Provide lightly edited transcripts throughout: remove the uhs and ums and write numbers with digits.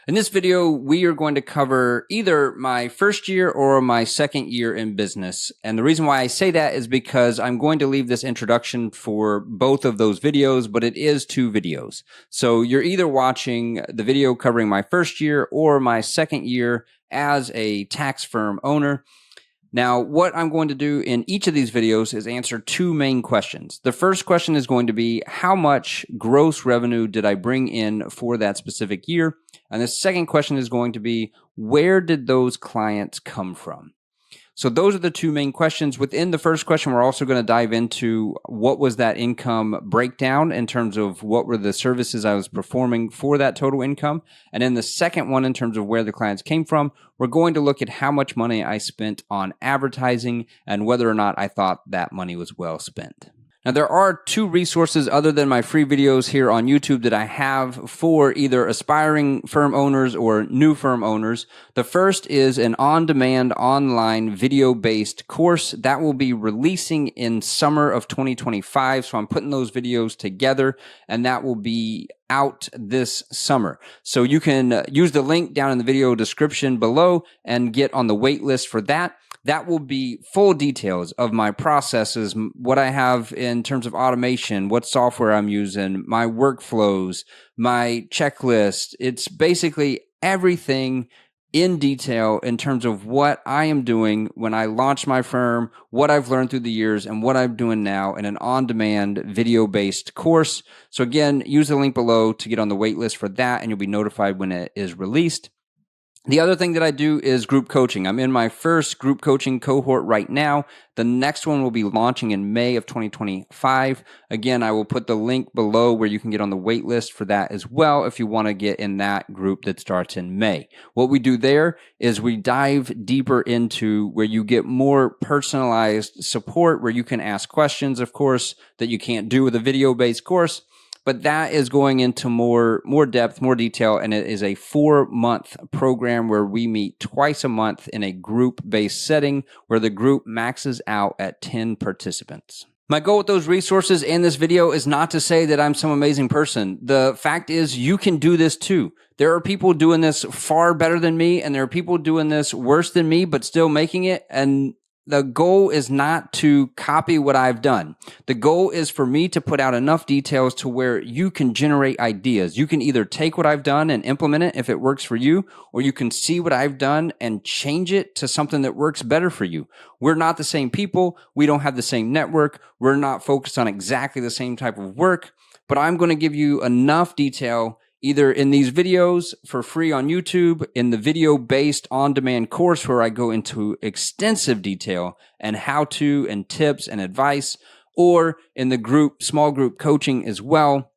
In this video, we are going to cover either my first year or my second year in business. And the reason why I say that is because I'm going to leave this introduction for both of those videos, but it is two videos. So you're either watching the video covering my first year or my second year as a tax firm owner. Now, what I'm going to do in each of these videos is answer two main questions. The first question is going to be, how much gross revenue did I bring in for that specific year? And the second question is going to be, where did those clients come from? So those are the two main questions. Within the first question, we're also going to dive into what was that income breakdown in terms of what were the services I was performing for that total income. And then the second one, in terms of where the clients came from, we're going to look at how much money I spent on advertising and whether or not I thought that money was well spent. Now, there are two resources other than my free videos here on YouTube that I have for either aspiring firm owners or new firm owners. The first is an on-demand online video-based course that will be releasing in summer of 2025. So I'm putting those videos together, and that will be out this summer. So you can use the link down in the video description below and get on the wait list for that. That will be full details of my processes, what I have in terms of automation, what software I'm using, my workflows, my checklist. It's basically everything in detail in terms of what I am doing when I launch my firm, what I've learned through the years, and what I'm doing now in an on-demand video-based course. So again, use the link below to get on the wait list for that, and you'll be notified when it is released. The other thing that I do is group coaching. I'm in my first group coaching cohort right now. The next one will be launching in May of 2025. Again, I will put the link below where you can get on the wait list for that as well if you want to get in that group that starts in May. What we do there is we dive deeper into where you get more personalized support, where you can ask questions, of course, that you can't do with a video-based course. But that is going into more depth, more detail, and it is a 4-month program where we meet twice a month in a group-based setting where the group maxes out at 10 participants. My goal with those resources and this video is not to say that I'm some amazing person. The fact is, you can do this too. There are people doing this far better than me, and there are people doing this worse than me, but still making it. And the goal is not to copy what I've done. The goal is for me to put out enough details to where you can generate ideas. You can either take what I've done and implement it if it works for you, or you can see what I've done and change it to something that works better for you. We're not the same people. We don't have the same network. We're not focused on exactly the same type of work, but I'm going to give you enough detail either in these videos for free on YouTube, in the video-based on-demand course where I go into extensive detail and how-to and tips and advice, or in the small group coaching as well.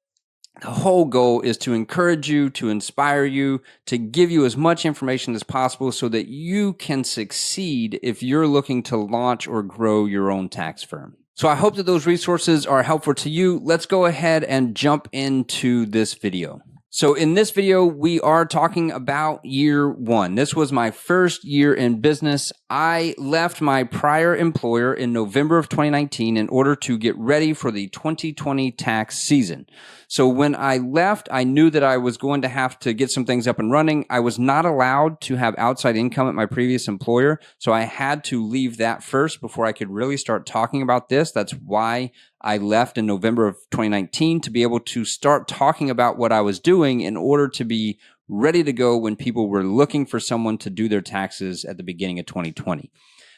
The whole goal is to encourage you, to inspire you, to give you as much information as possible so that you can succeed if you're looking to launch or grow your own tax firm. So I hope that those resources are helpful to you. Let's go ahead and jump into this video. So in this video, we are talking about year one. This was my first year in business. I left my prior employer in November of 2019 in order to get ready for the 2020 tax season. So when I left, I knew that I was going to have to get some things up and running. I was not allowed to have outside income at my previous employer, so I had to leave that first before I could really start talking about this. That's why I left in November of 2019, to be able to start talking about what I was doing in order to be ready to go when people were looking for someone to do their taxes at the beginning of 2020.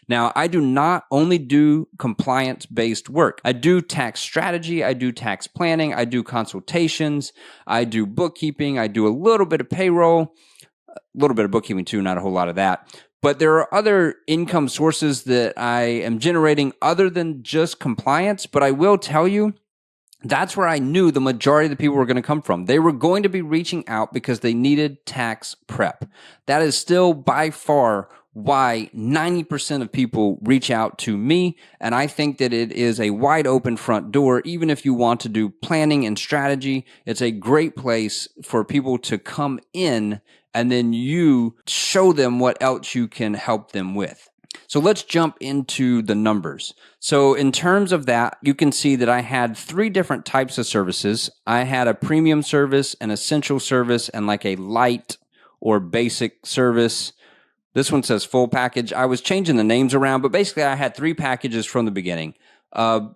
Now, I do not only do compliance-based work. I do tax strategy, I do tax planning, I do consultations, I do bookkeeping, I do a little bit of payroll, a little bit of bookkeeping too, not a whole lot of that. But there are other income sources that I am generating other than just compliance. But I will tell you, that's where I knew the majority of the people were going to come from. They were going to be reaching out because they needed tax prep. That is still by far why 90% of people reach out to me. And I think that it is a wide open front door. Even if you want to do planning and strategy, it's a great place for people to come in and then you show them what else you can help them with. So let's jump into the numbers. So in terms of that, you can see that I had 3 different types of services. I had a premium service, an essential service, and like a light or basic service. This one says full package. I was changing the names around, but basically I had 3 packages from the beginning.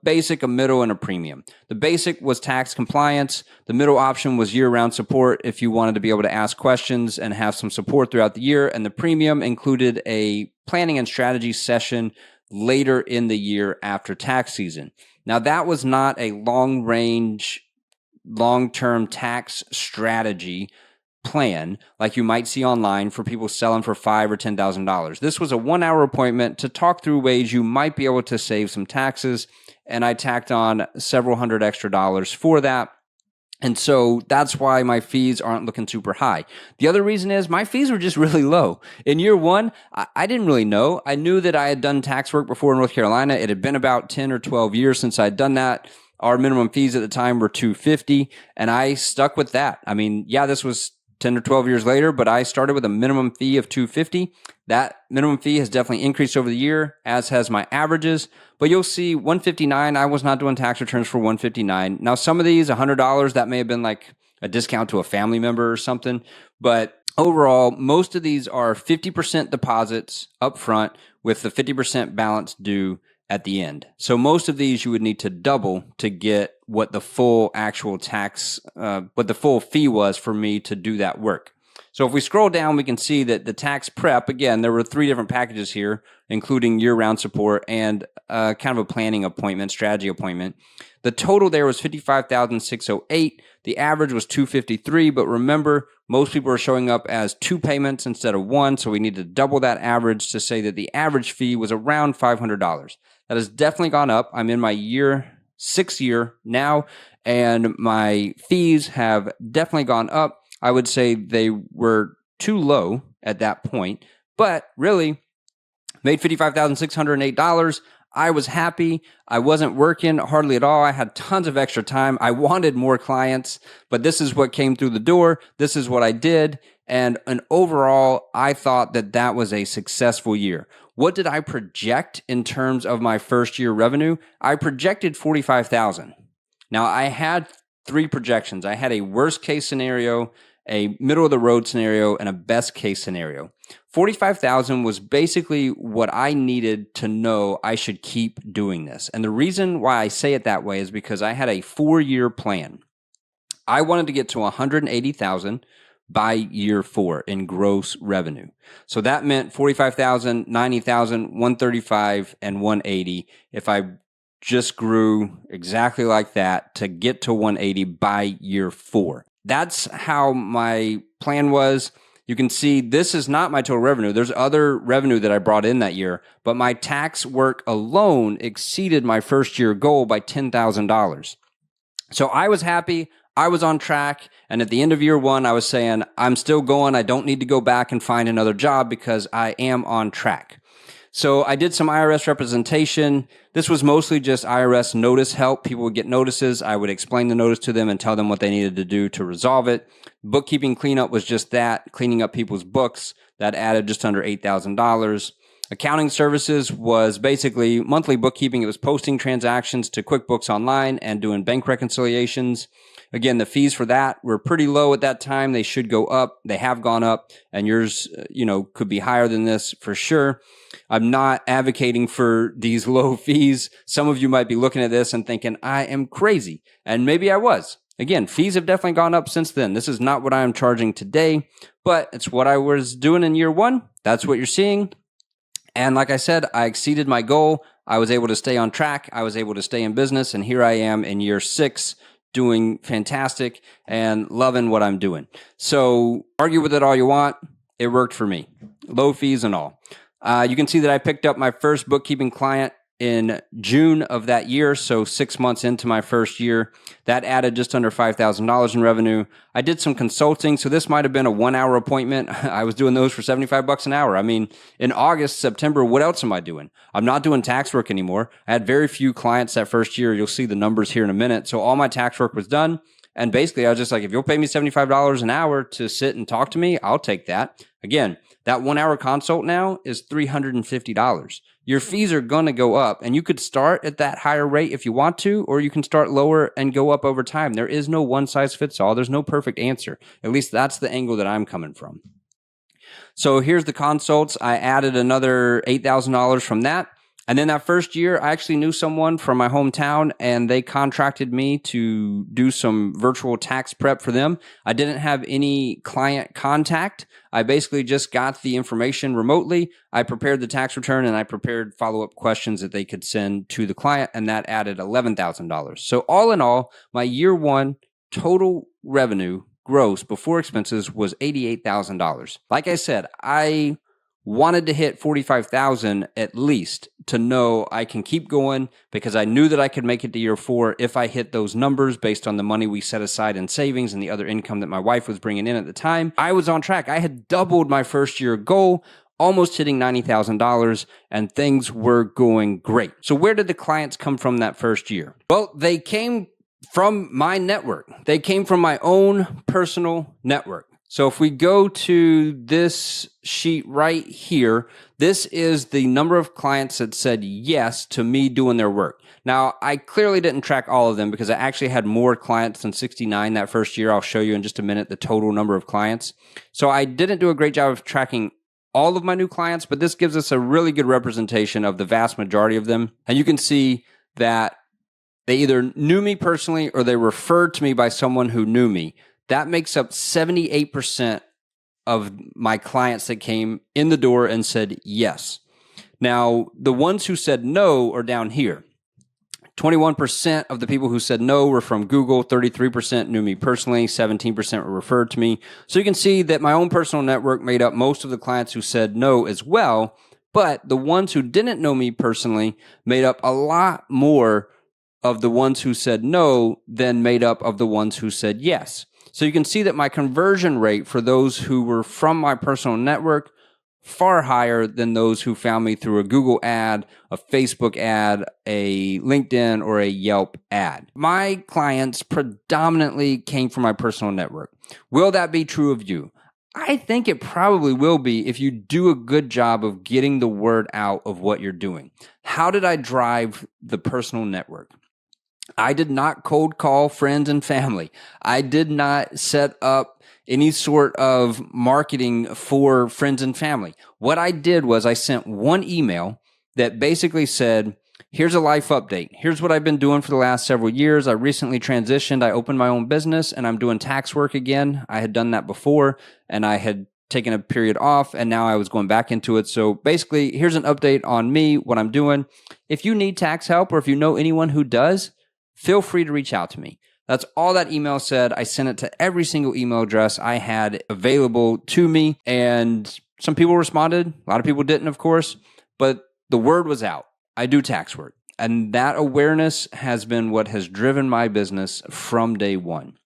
Basic, a middle, and a premium. The basic was tax compliance. The middle option was year-round support if you wanted to be able to ask questions and have some support throughout the year. And the premium included a planning and strategy session later in the year after tax season. Now, that was not a long-range, long-term tax strategy plan like you might see online for people selling for $5,000 or $10,000. This was a 1-hour appointment to talk through ways you might be able to save some taxes, and I tacked on several hundred extra dollars for that. And so that's why my fees aren't looking super high. The other reason is my fees were just really low. In year 1, I didn't really know. I knew that I had done tax work before in North Carolina. It had been about 10 or 12 years since I'd done that. Our minimum fees at the time were $250, and I stuck with that. I mean, yeah, this was 10 or 12 years later, but I started with a minimum fee of $250. That minimum fee has definitely increased over the year, as has my averages. But you'll see $159, I was not doing tax returns for $159. Now, some of these, $100, that may have been like a discount to a family member or something. But overall, most of these are 50% deposits up front with the 50% balance due at the end. So most of these you would need to double to get what the full actual tax, what the full fee was for me to do that work. So if we scroll down, we can see that the tax prep, again, there were 3 different packages here, including year-round support and kind of a planning appointment, strategy appointment. The total there was $55,608. The average was $253, but remember, most people are showing up as 2 payments instead of 1, so we need to double that average to say that the average fee was around $500. That has definitely gone up. I'm in my 6th year now, and my fees have definitely gone up. I would say they were too low at that point, but really made $55,608. I was happy. I wasn't working hardly at all. I had tons of extra time. I wanted more clients, but this is what came through the door. This is what I did. And overall, I thought that that was a successful year. What did I project in terms of my first year revenue? I projected $45,000. Now, I had 3 projections. I had a worst case scenario, a middle of the road scenario, and a best case scenario. $45,000 was basically what I needed to know I should keep doing this. And the reason why I say it that way is because I had a 4-year plan. I wanted to get to $180,000 by year 4 in gross revenue. So that meant $45,000, $90,000, $135,000, and $180,000 if I just grew exactly like that to get to $180,000 by year 4. That's how my plan was. You can see this is not my total revenue. There's other revenue that I brought in that year, but my tax work alone exceeded my first year goal by $10,000. So I was happy. I was on track. And at the end of year 1, I was saying, I'm still going. I don't need to go back and find another job because I am on track. So I did some IRS representation. This was mostly just IRS notice help. People would get notices. I would explain the notice to them and tell them what they needed to do to resolve it. Bookkeeping cleanup was just that, cleaning up people's books. That added just under $8,000. Accounting services was basically monthly bookkeeping. It was posting transactions to QuickBooks Online and doing bank reconciliations. Again, the fees for that were pretty low at that time. They should go up. They have gone up, and yours, could be higher than this for sure. I'm not advocating for these low fees. Some of you might be looking at this and thinking, I am crazy. And maybe I was. Again, fees have definitely gone up since then. This is not what I am charging today, but it's what I was doing in year 1. That's what you're seeing. And like I said, I exceeded my goal. I was able to stay on track. I was able to stay in business. And here I am in year 6, doing fantastic and loving what I'm doing. So argue with it all you want. It worked for me. Low fees and all. You can see that I picked up my first bookkeeping client in June of that year, so 6 months into my first year. That added just under $5,000 in revenue. I did some consulting, so this might have been a 1-hour appointment. I was doing those for $75 an hour. I mean, in August, September, what else am I doing? I'm not doing tax work anymore. I had very few clients that first year. You'll see the numbers here in a minute. So all my tax work was done. And basically, I was just like, if you'll pay me $75 an hour to sit and talk to me, I'll take that. Again, that 1-hour consult now is $350. Your fees are going to go up, and you could start at that higher rate if you want to, or you can start lower and go up over time. There is no one size fits all. There's no perfect answer. At least that's the angle that I'm coming from. So here's the consults. I added another $8,000 from that. And then that first year, I actually knew someone from my hometown, and they contracted me to do some virtual tax prep for them. I didn't have any client contact. I basically just got the information remotely. I prepared the tax return, and I prepared follow-up questions that they could send to the client, and that added $11,000. So all in all, my year one total revenue gross before expenses was $88,000. Like I said, I wanted to hit 45,000 at least to know I can keep going, because I knew that I could make it to year 4 if I hit those numbers based on the money we set aside in savings and the other income that my wife was bringing in at the time. I was on track. I had doubled my first year goal, almost hitting $90,000, and things were going great. So where did the clients come from that first year? Well, they came from my network. They came from my own personal network. So if we go to this sheet right here, this is the number of clients that said yes to me doing their work. Now, I clearly didn't track all of them because I actually had more clients than 69 that first year. I'll show you in just a minute the total number of clients. So I didn't do a great job of tracking all of my new clients, but this gives us a really good representation of the vast majority of them. And you can see that they either knew me personally or they referred to me by someone who knew me. That makes up 78% of my clients that came in the door and said yes. Now, the ones who said no are down here. 21% of the people who said no were from Google, 33% knew me personally, 17% were referred to me. So you can see that my own personal network made up most of the clients who said no as well, but the ones who didn't know me personally made up a lot more of the ones who said no than made up of the ones who said yes. So you can see that my conversion rate for those who were from my personal network far higher than those who found me through a Google ad, a Facebook ad, a LinkedIn, or a Yelp ad. My clients predominantly came from my personal network. Will that be true of you? I think it probably will be if you do a good job of getting the word out of what you're doing. How did I drive the personal network? I did not cold call friends and family. I did not set up any sort of marketing for friends and family. What I did was I sent one email that basically said, here's a life update. Here's what I've been doing for the last several years. I recently transitioned. I opened my own business and I'm doing tax work again. I had done that before and I had taken a period off and now I was going back into it. So basically, here's an update on me, what I'm doing. If you need tax help or if you know anyone who does, feel free to reach out to me. That's all that email said. I sent it to every single email address I had available to me. And some people responded. A lot of people didn't, of course. But the word was out. I do tax work. And that awareness has been what has driven my business from day one.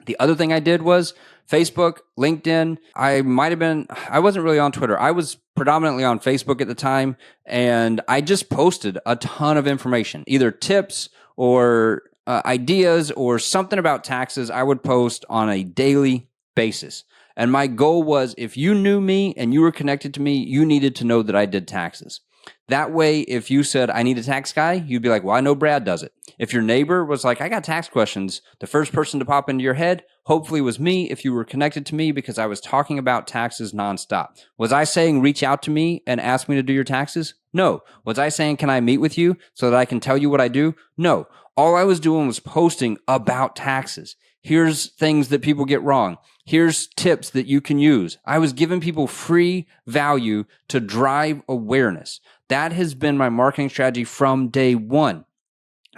The other thing I did was Facebook, LinkedIn. I wasn't really on Twitter. I was predominantly on Facebook at the time. And I just posted a ton of information, either tips or ideas or something about taxes. I would post on a daily basis. And my goal was, if you knew me and you were connected to me, you needed to know that I did taxes. That way, if you said, I need a tax guy, you'd be like, well, I know Brad does it. If your neighbor was like, I got tax questions, the first person to pop into your head hopefully was me if you were connected to me because I was talking about taxes nonstop. Was I saying, reach out to me and ask me to do your taxes? No. Was I saying, can I meet with you so that I can tell you what I do? No. All I was doing was posting about taxes. Here's things that people get wrong. Here's tips that you can use. I was giving people free value to drive awareness. That has been my marketing strategy from day one.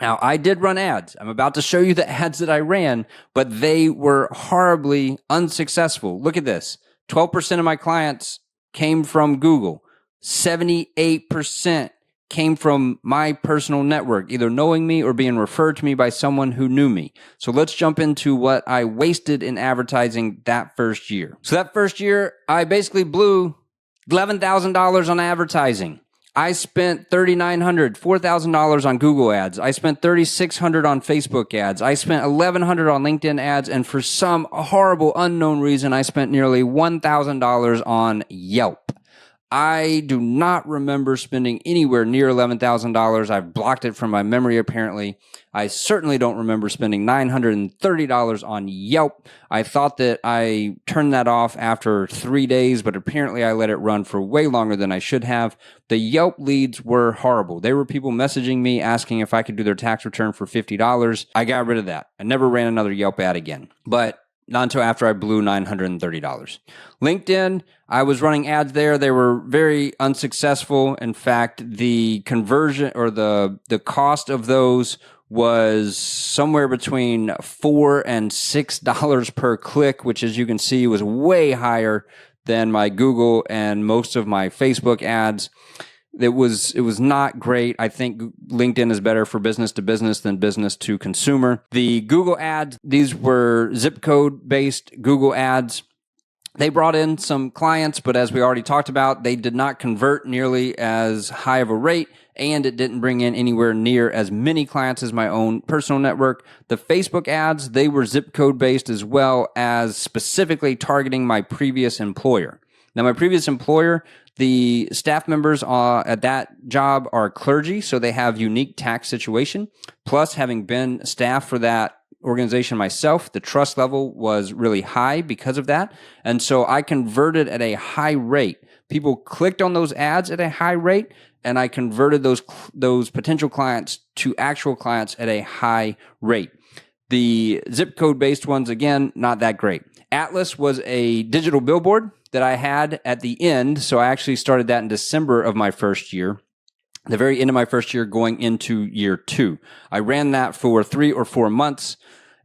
Now, I did run ads. I'm about to show you the ads that I ran, but they were horribly unsuccessful. Look at this. 12% of my clients came from Google. 78% came from my personal network, either knowing me or being referred to me by someone who knew me. So let's jump into what I wasted in advertising that first year. So that first year, I basically blew $11,000 on advertising. I spent $3,900, $4,000 on Google ads. I spent $3,600 on Facebook ads. I spent $1,100 on LinkedIn ads. And for some horrible unknown reason, I spent nearly $1,000 on Yelp. I do not remember spending anywhere near $11,000. I've blocked it from my memory, apparently. I certainly don't remember spending $930 on Yelp. I thought that I turned that off after 3 days, but apparently I let it run for way longer than I should have. The Yelp leads were horrible. They were people messaging me asking if I could do their tax return for $50. I got rid of that. I never ran another Yelp ad again. But not until after I blew $930. LinkedIn, I was running ads there. They were very unsuccessful. In fact, the conversion or the cost of those was somewhere between $4 and $6 per click, which, as you can see, was way higher than my Google and most of my Facebook ads. It was not great. I think LinkedIn is better for business to business than business to consumer. The Google ads, these were zip code based Google ads. They brought in some clients, but as we already talked about, they did not convert nearly as high of a rate, and it didn't bring in anywhere near as many clients as my own personal network. The Facebook ads, they were zip code based as well as specifically targeting my previous employer. Now, my previous employer, the staff members at that job are clergy, so they have unique tax situation. Plus, having been staff for that organization myself, the trust level was really high because of that. And so I converted at a high rate. People clicked on those ads at a high rate, and I converted those potential clients to actual clients at a high rate. The zip code based ones, again, not that great. Atlas was a digital billboard that I had at the end. So I actually started that in December of my first year, the very end of my first year going into year 2. I ran that for 3 or 4 months.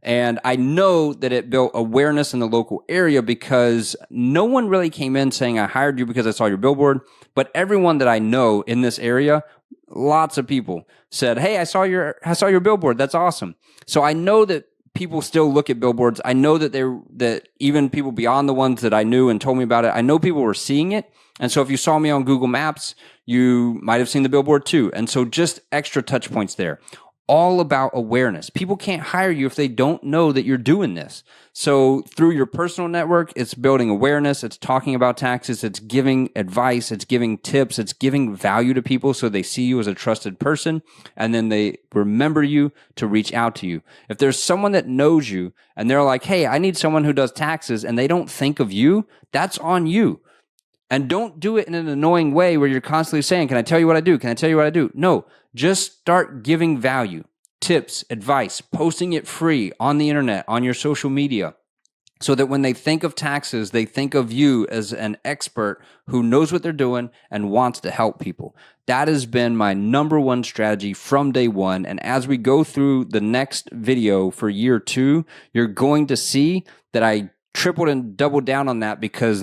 And I know that it built awareness in the local area because no one really came in saying, I hired you because I saw your billboard. But everyone that I know in this area, lots of people said, hey, I saw your billboard. That's awesome. So I know that people still look at billboards. I know that even people beyond the ones that I knew and told me about it, I know people were seeing it. And so if you saw me on Google Maps, you might have seen the billboard too. And so just extra touch points there. All about awareness. People can't hire you if they don't know that you're doing this. So through your personal network, it's building awareness. It's talking about taxes. It's giving advice. It's giving tips. It's giving value to people so they see you as a trusted person, and then they remember you to reach out to you. If there's someone that knows you and they're like, hey, I need someone who does taxes, and they don't think of you, that's on you. And don't do it in an annoying way where you're constantly saying, can I tell you what I do? Can I tell you what I do? No, just start giving value, tips, advice, posting it free on the internet, on your social media, so that when they think of taxes, they think of you as an expert who knows what they're doing and wants to help people. That has been my number one strategy from day one. And as we go through the next video for year 2, you're going to see that I tripled and doubled down on that because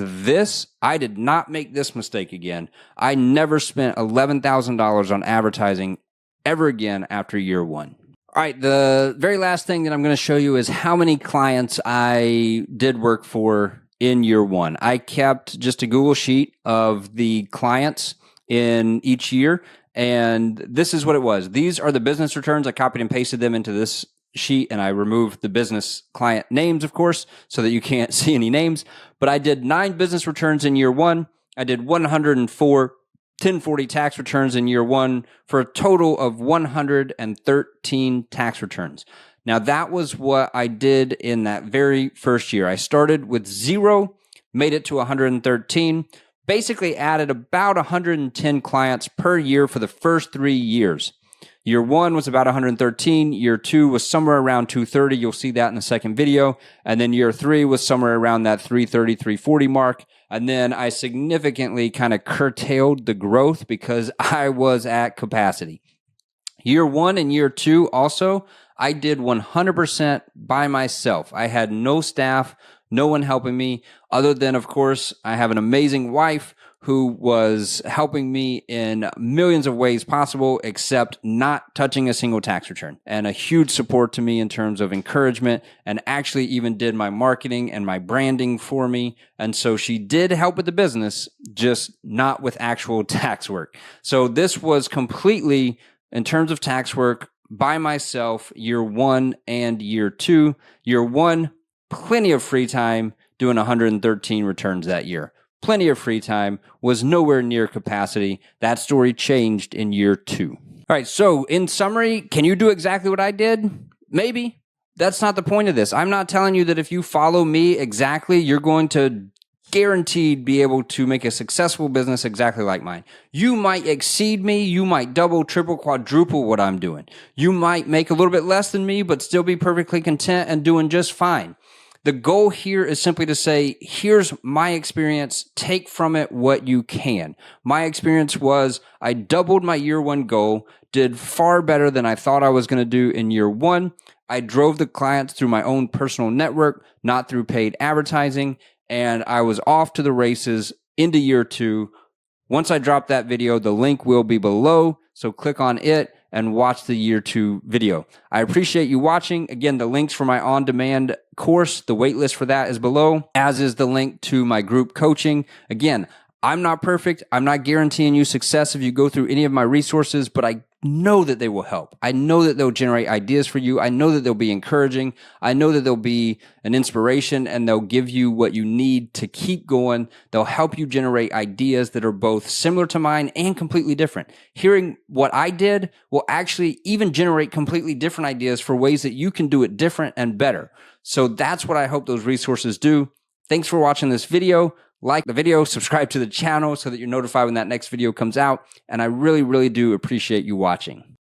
I did not make this mistake again. I never spent $11,000 on advertising ever again after year 1. All right, the very last thing that I'm going to show you is how many clients I did work for in year 1. I kept just a Google sheet of the clients in each year, and this is what it was. These are the business returns. I copied and pasted them into this sheet, and I removed the business client names, of course, so that you can't see any names. But I did 9 business returns in year 1. I did 104 1040 tax returns in year 1 for a total of 113 tax returns. Now, that was what I did in that very first year. I started with 0, made it to 113, basically added about 110 clients per year for the first 3 years. Year 1 was about 113. Year 2 was somewhere around 230. You'll see that in the second video. And then year 3 was somewhere around that 330, 340 mark. And then I significantly kind of curtailed the growth because I was at capacity. Year 1 and year 2 also, I did 100% by myself. I had no staff, no one helping me, other than, of course, I have an amazing wife who was helping me in millions of ways possible, except not touching a single tax return, and a huge support to me in terms of encouragement, and actually even did my marketing and my branding for me. And so she did help with the business, just not with actual tax work. So this was completely, in terms of tax work, by myself, year 1 and year 2. Year 1, plenty of free time doing 113 returns that year. plenty of free time, was nowhere near capacity. That story changed in year 2. All right, so in summary, can you do exactly what I did? Maybe. That's not the point of this. I'm not telling you that if you follow me exactly, you're going to guaranteed be able to make a successful business exactly like mine. You might exceed me. You might double, triple, quadruple what I'm doing. You might make a little bit less than me, but still be perfectly content and doing just fine. The goal here is simply to say, here's my experience. Take from it what you can. My experience was I doubled my year 1 goal, did far better than I thought I was going to do in year 1. I drove the clients through my own personal network, not through paid advertising, and I was off to the races into year 2. Once I drop that video, the link will be below, so click on it and watch the year 2 video. I appreciate you watching. Again, the links for my on-demand course, the waitlist for that is below, as is the link to my group coaching. Again, I'm not perfect. I'm not guaranteeing you success if you go through any of my resources, but I know that they will help. I know that they'll generate ideas for you. I know that they'll be encouraging. I know that they'll be an inspiration, and they'll give you what you need to keep going. They'll help you generate ideas that are both similar to mine and completely different. Hearing what I did will actually even generate completely different ideas for ways that you can do it different and better. So that's what I hope those resources do. Thanks for watching this video. Like the video, subscribe to the channel so that you're notified when that next video comes out. And I really, really do appreciate you watching.